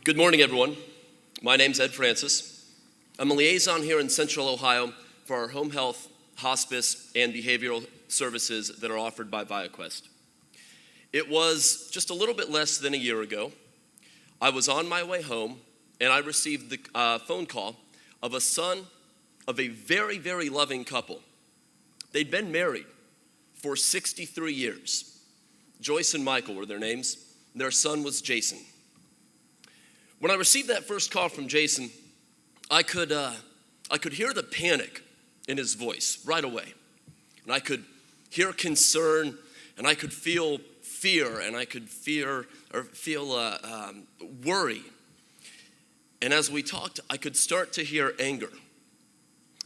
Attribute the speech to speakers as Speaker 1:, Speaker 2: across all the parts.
Speaker 1: Good morning, everyone. My name's Ed Francis. I'm a liaison here in Central Ohio for our home health, hospice, and behavioral services that are offered by ViaQuest. It was just a little bit less than a year ago. I was on my way home, and I received the phone call of a son of a very, very loving couple. They'd been married for 63 years. Joyce and Michael were their names. Their son was Jason. When I received that first call from Jason, I could hear the panic in his voice right away. And I could hear concern, and I could feel fear, and I could feel worry. And as we talked, I could start to hear anger.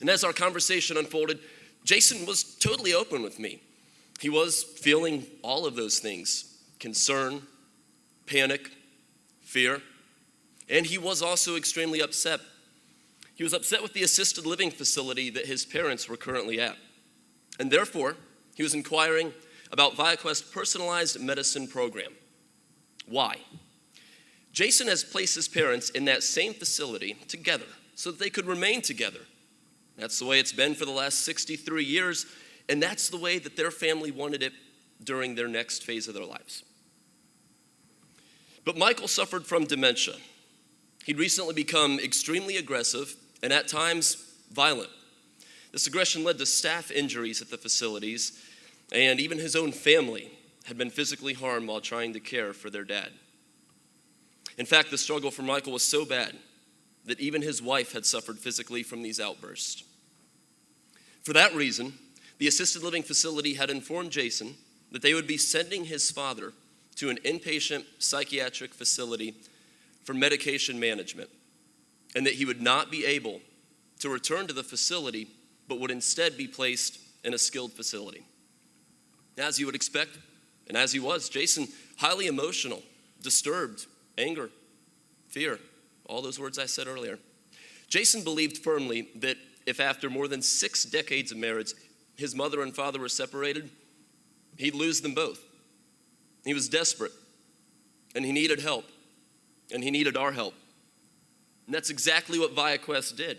Speaker 1: And as our conversation unfolded, Jason was totally open with me. He was feeling all of those things: concern, panic, fear. And he was also extremely upset. He was upset with the assisted living facility that his parents were currently at. And therefore, he was inquiring about ViaQuest's personalized medicine program. Why? Jason has placed his parents in that same facility together so that they could remain together. That's the way it's been for the last 63 years, and that's the way that their family wanted it during their next phase of their lives. But Michael suffered from dementia. He'd recently become extremely aggressive and at times violent. This aggression led to staff injuries at the facilities, and even his own family had been physically harmed while trying to care for their dad. In fact, the struggle for Michael was so bad that even his wife had suffered physically from these outbursts. For that reason, the assisted living facility had informed Jason that they would be sending his father to an inpatient psychiatric facility for medication management, and that he would not be able to return to the facility, but would instead be placed in a skilled facility. As you would expect, and as he was, Jason, highly emotional, disturbed, anger, fear, all those words I said earlier. Jason believed firmly that if after more than 6 decades of marriage, his mother and father were separated, he'd lose them both. He was desperate, and he needed help. And he needed our help. And that's exactly what ViaQuest did.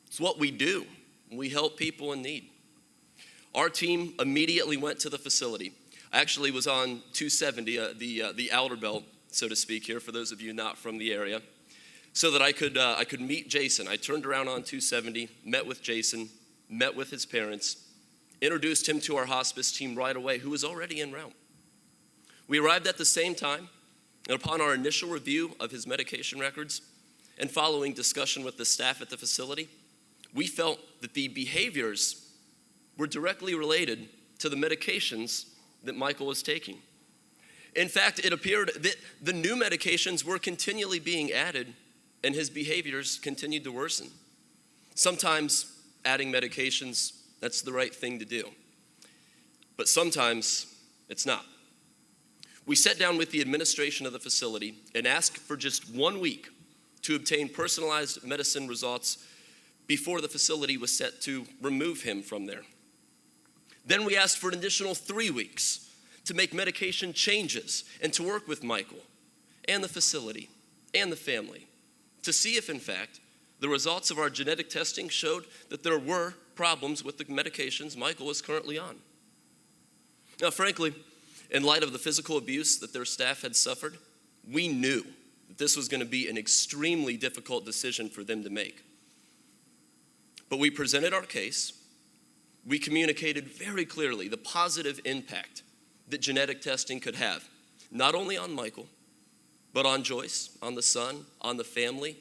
Speaker 1: It's what we do. We help people in need. Our team immediately went to the facility. I actually was on 270, the outer belt, so to speak here, for those of you not from the area, so that I could meet Jason. I turned around on 270, met with Jason, met with his parents, introduced him to our hospice team right away, who was already en route. We arrived at the same time. And upon our initial review of his medication records and following discussion with the staff at the facility, we felt that the behaviors were directly related to the medications that Michael was taking. In fact, it appeared that the new medications were continually being added and his behaviors continued to worsen. Sometimes adding medications, that's the right thing to do. But sometimes it's not. We sat down with the administration of the facility and asked for just 1 week to obtain personalized medicine results before the facility was set to remove him from there. Then we asked for an additional 3 weeks to make medication changes and to work with Michael and the facility and the family to see if, in fact, the results of our genetic testing showed that there were problems with the medications Michael was currently on. Now, frankly, in light of the physical abuse that their staff had suffered, we knew that this was going to be an extremely difficult decision for them to make. But we presented our case. We communicated very clearly the positive impact that genetic testing could have, not only on Michael, but on Joyce, on the son, on the family,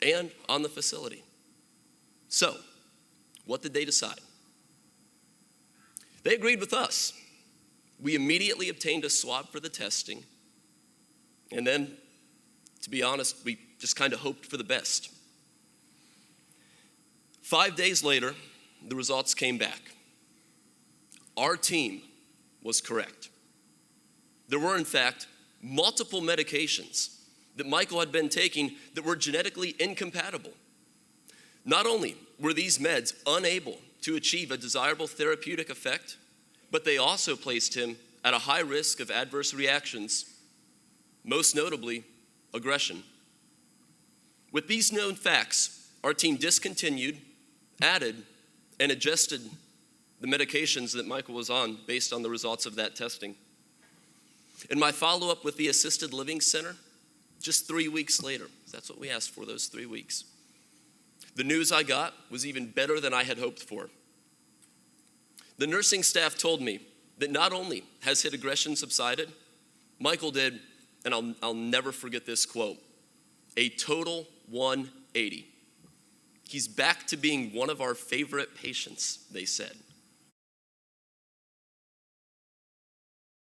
Speaker 1: and on the facility. So, what did they decide? They agreed with us. We immediately obtained a swab for the testing, and then, to be honest, we just kind of hoped for the best. 5 days later, the results came back. Our team was correct. There were, in fact, multiple medications that Michael had been taking that were genetically incompatible. Not only were these meds unable to achieve a desirable therapeutic effect, but they also placed him at a high risk of adverse reactions, most notably aggression. With these known facts, our team discontinued, added, and adjusted the medications that Michael was on based on the results of that testing. In my follow-up with the Assisted Living Center, just 3 weeks later, that's what we asked for, those 3 weeks, the news I got was even better than I had hoped for. The nursing staff told me that not only has his aggression subsided, Michael did, and I'll never forget this quote, a total 180. He's back to being one of our favorite patients, they said.